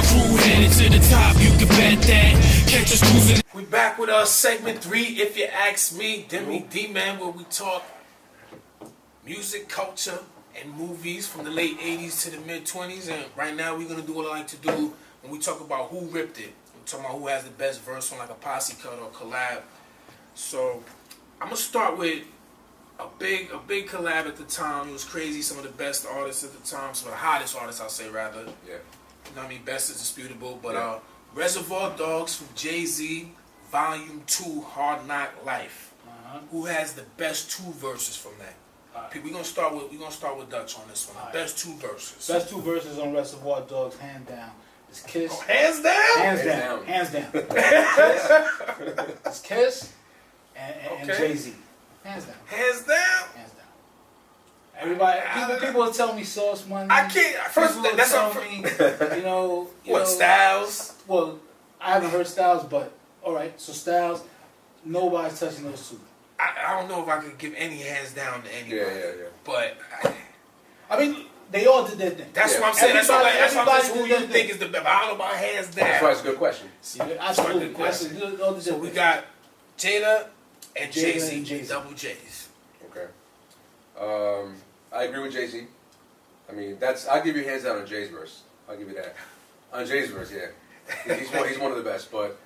crew headed to the top, you can bet that. Catch us cruising. We back with segment 3, if you ask me. Deme D, man, where we talk music, culture, and movies from the late 80s to the mid 20s. And right now we're gonna do what I like to do when we talk about who ripped it. We're talking about who has the best verse on like a posse cut or collab. So I'm gonna start with a big collab at the time. It was crazy. Some of the best artists at the time, some of the hottest artists, I'll say rather. Yeah. You know what I mean? Best is disputable, but Reservoir Dogs from Jay-Z, Volume 2, Hard Knock Life. Who has the best 2 verses from that? We're gonna start with Dutch on this one. Best 2 verses. Best 2 verses on Reservoir Dogs, hands down. It's Kiss. Oh, hands down. Hands down. Kiss. It's Kiss and Jay-Z. Hands down. Hands down. Hands down. Everybody, people will tell me Sauce Money. I can't. First, that's what me. You know, Styles? Well, I haven't heard Styles, but all right. So Styles, nobody's touching those 2. I don't know if I could give any hands down to anybody. Yeah. But I mean, they all did their thing. That's what I'm saying. That's why I'm saying who you think is the best. I don't know about hands down. That's why it's a good question. See, absolutely. So we got Jada and Jay-Z, double J's. Okay. I agree with Jay-Z. I mean, I'll give you hands down on Jay's verse. I'll give you that. On Jay's verse, yeah. He's one of the best. But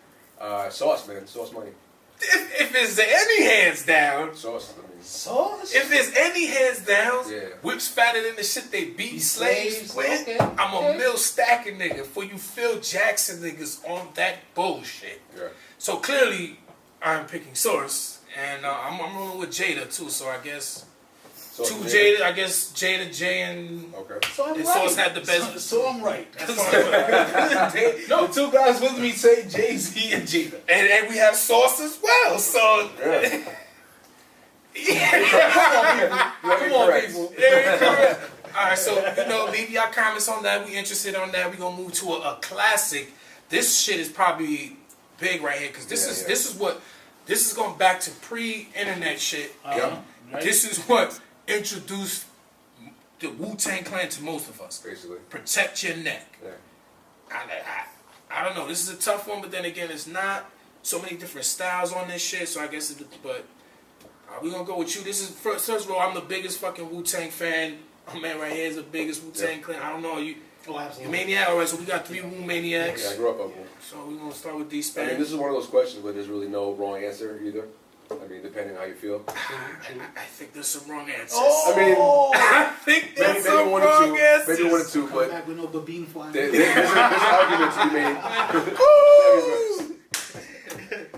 Sauce, man. Sauce Money. If there's any hands down, Sauce. Sauce? If there's any hands down, yeah. Whips fatter than the shit they beat slaves with. Okay. I'm a mill stacking nigga for you Phil Jackson niggas on that bullshit. Yeah. So clearly, I'm picking Source, and I'm rolling with Jada too. So I guess Jada. I guess Jada, Jay, and Source had the best. So I'm right. No, the 2 guys with me say Jay-Z and Jada, and we have Source as well. So. Yeah. Come on, people. Alright, so leave y'all comments on that. We interested on that. We gonna move to a classic. This shit is probably big right here because this is going back to pre-internet shit. Right. This is what introduced the Wu-Tang Clan to most of us. Basically, protect your neck. Yeah. I don't know. This is a tough one, but then again, it's not so many different styles on this shit. So I guess we're gonna go with you. This is first of all, I'm the biggest fucking Wu-Tang fan. My man right here is the biggest Wu-Tang Clan. I don't know you. Oh, absolutely. Maniac. All right, so we got 3 Wu Maniacs. Yeah, I grew up on Wu. So we're gonna start with D-Span. I mean, this is one of those questions where there's really no wrong answer either. I mean, depending on how you feel. I think there's some wrong answers. Oh, I mean, I think there's maybe some one wrong or two. answers. Maybe 1 or 2, Come but back with no Babine flying. there's an argument to be made.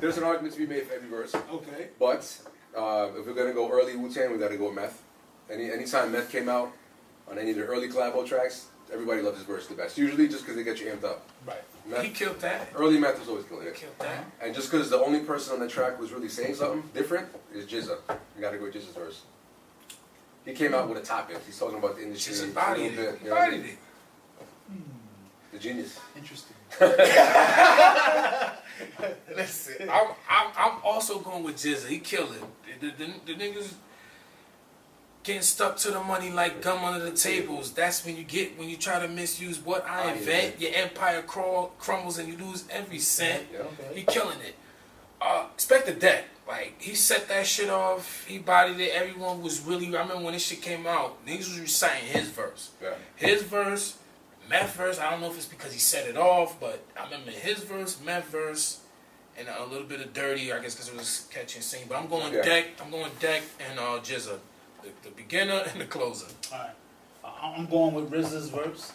There's an argument to be made for every verse. Okay. But if we're gonna go early Wu-Tang, we gotta go with Meth. Anytime Meth came out on any of the early collabo tracks, everybody loved his verse the best. Usually just because they get you amped up. Right. Meth, He killed that. early Meth was always killing it. Killed that. And just because the only person on the track was really saying something different is Jizza. You gotta go with Jizza's verse. He came out with a topic. He's talking about the industry. She's a embodied little it. bit, you know what I Embodied mean? it. The genius. Interesting. Listen, I'm also going with Jizza. He killed it. The niggas getting stuck to the money like gum under the tables. That's when you try to misuse what I invent. Your empire crumbles and you lose every cent. Yeah, okay. He killing it. Expect the deck. Like, he set that shit off. He bodied it. Everyone was really. I remember when this shit came out, niggas was reciting his verse. Yeah. His verse, Meth verse. I don't know if it's because he set it off, but I remember his verse, Meth verse, and a little bit of Dirty. I guess because it was catching scene. But I'm going Deck. I'm going Deck and Jizza, the beginner and the closer. All right. I'm going with RZA's verse.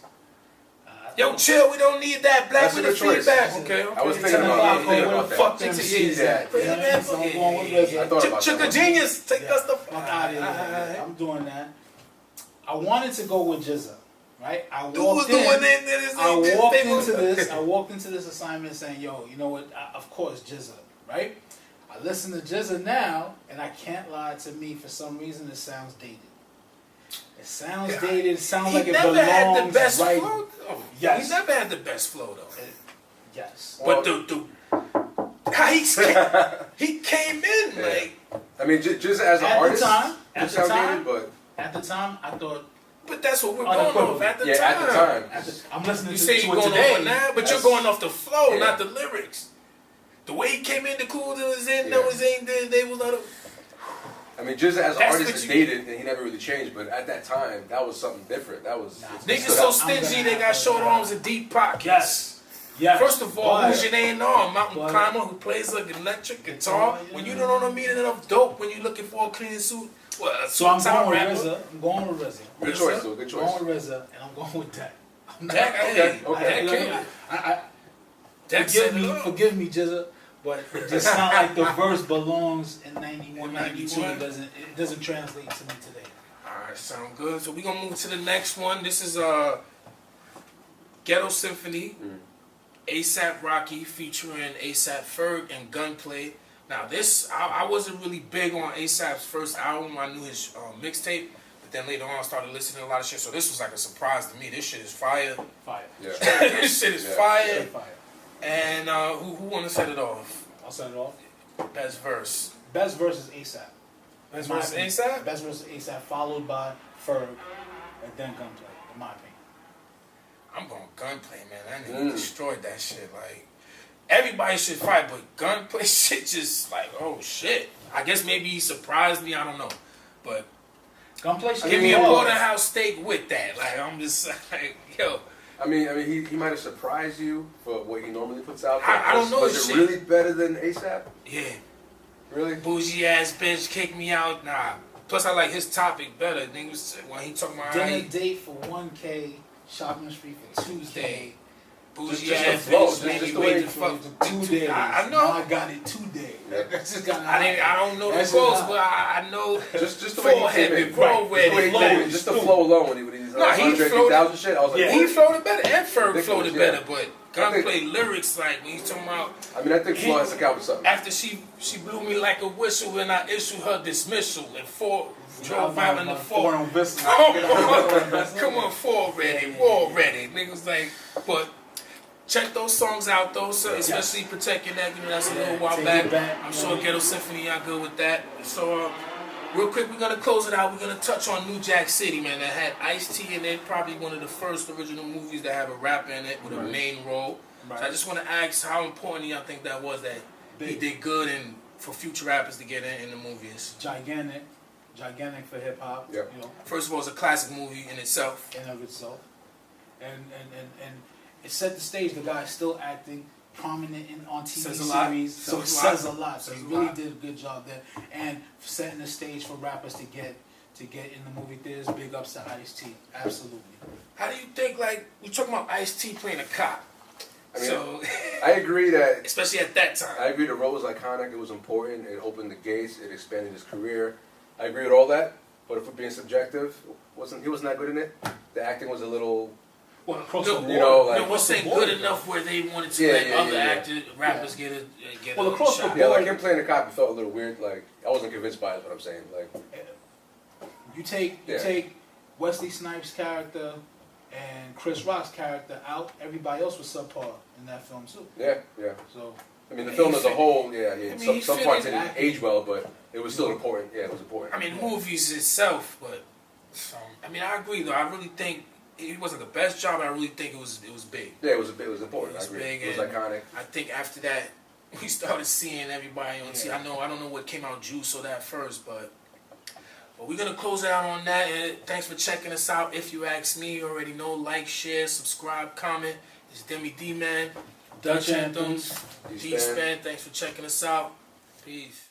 Yo, chill. We don't need that black That's a with the good choice. feedback. Okay. I was thinking about that. Fuck them them shit. that. So I'm going with RZA. I thought about Chicka that. Genius, take us the fuck out of here. I'm doing that. I wanted to go with Jizza, right? I walked into this assignment saying, yo, you know what? Of course, Jizza, right? I listen to Jizza now, and I can't lie, to me, for some reason, it sounds dated. It sounds dated. It sounds like it belongs had the best right. flow. Oh, Yes. He never had the best flow though. Yes. But how he came in like. I mean, just as an artist, at the time, but I thought But that's what we're going off at the time. At the time. I'm listening You to say it you're going today. off now, but you're going off the flow, not the lyrics. The way he came in, the cool that was in, that was ain't there, they was not. I mean, just as an That's artist what is you- dated, and he never really changed. But at that time, that was something different. That was Niggas so stingy, they got short arms and deep pockets. Yes. First of all, But- who's your name? No, a mountain but- climber who plays like electric guitar. When you don't know the meaning of dope, when you're looking for a clean suit, well, So I'm sometime going rapper. with RZA. I'm going with RZA. Good choice, though. Good I'm choice. going with RZA, and I'm going with Dak. Dak Forgive me, Jizza, but it just sounds like the verse belongs in 91, 92. It doesn't translate to me today. Alright, sound good. So we're gonna move to the next one. This is Ghetto Symphony, ASAP Rocky featuring ASAP Ferg and Gunplay. Now this, I wasn't really big on ASAP's first album. I knew his mixtape, but then later on I started listening to a lot of shit. So this was like a surprise to me. This shit is fire. Fire. Yeah. This shit is fire. Fire. And who wanna set it off? I'll set it off. Best verse. Best verse is ASAP. Best In my verse opinion. ASAP? Best verse is ASAP, followed by Ferg, and then Gunplay, in my opinion. I'm going Gunplay, man. That nigga destroyed that shit. Like, everybody should fight, but Gunplay shit just like, oh shit. I guess maybe he surprised me. I don't know, but Gunplay should give me a hard. porterhouse steak with that. Like, I'm just like, yo. I mean, he might have surprised you for what he normally puts out. I don't know Was his it shit. really better than ASAP? Yeah, Really? bougie ass bitch kick me out. Nah. Plus, I like his topic better. Niggas when he talking about Dinner date for 1K, shopping spree for Tuesday. bougie Just the ass flow, bitch made just me the wait way to fuck. 2 days. I Now know. I got it today. Yeah. That's just kinda I don't know the That's quotes, just but I know. Just the way he Forehead came in. been grown Just the way he came in. Just the flow alone when he was Nah, he 100,000 shit. I was like, Yeah. He floated better, and Ferg Ridiculous, floated yeah. better, but Gunplay lyrics, like when he's talking about I mean, I think flow has to count for something. after she blew me like a whistle when I issued her dismissal and drove out in the Four four. on business. Come on, four ready, war ready. Niggas like, but check those songs out though, so especially Protect Your Neck, you know, that's a little while Take back. It Back, I'm sure Ghetto Symphony, y'all good with that. So, real quick, we're gonna close it out. We're gonna touch on New Jack City, man, that had Ice-T in it, probably one of the first original movies that have a rapper in it with a main role. Right. So I just wanna ask how important y'all think that was that he did good and for future rappers to get in the movies. Gigantic for hip hop. Yep. You know, First of all, it's a classic movie in itself. in of itself, and it set the stage. The guy's still acting prominent on TV Says a lot. series, so it Says a says a lot. lot. So Says he a really lot. did a good job there, and setting the stage for rappers to get in the movie theaters. Big ups to Ice-T, absolutely. How do you think, like, we're talking about Ice-T playing a cop? I mean, So, I agree that especially at that time. I agree the role was iconic. It was important. It opened the gates. It expanded his career. I agree with all that. But if we're being subjective, he wasn't that good in it. The acting was a little. Well, Across no, the board. You know, like- no, we're saying Across the good board, enough where they wanted to Yeah, let yeah, other yeah, yeah. actors, rappers get Well, a across the shot. Yeah, like him playing the cop, it felt a little weird. Like I wasn't convinced by it. Is what I'm saying. Like You take Yeah. Wesley Snipes' character and Chris Rock's character out. Everybody else was subpar in that film too. yeah. So I mean, the film as a whole, yeah. he Some fit parts in. didn't age well, but it was still important. Yeah, it was important. I mean, movies itself, but I mean, I agree though. I really think it wasn't the best job. But I really think it was big. Yeah, it was important. It was I agree. big It was and- iconic. I think after that, we started seeing everybody on TV. I don't know what came out Juice or that first, but we're gonna close it out on that. And thanks for checking us out. If you ask me, you already know. Like, share, subscribe, comment. It's Deme D, man. Dutch Anthems. D-Span. Thanks for checking us out. Peace.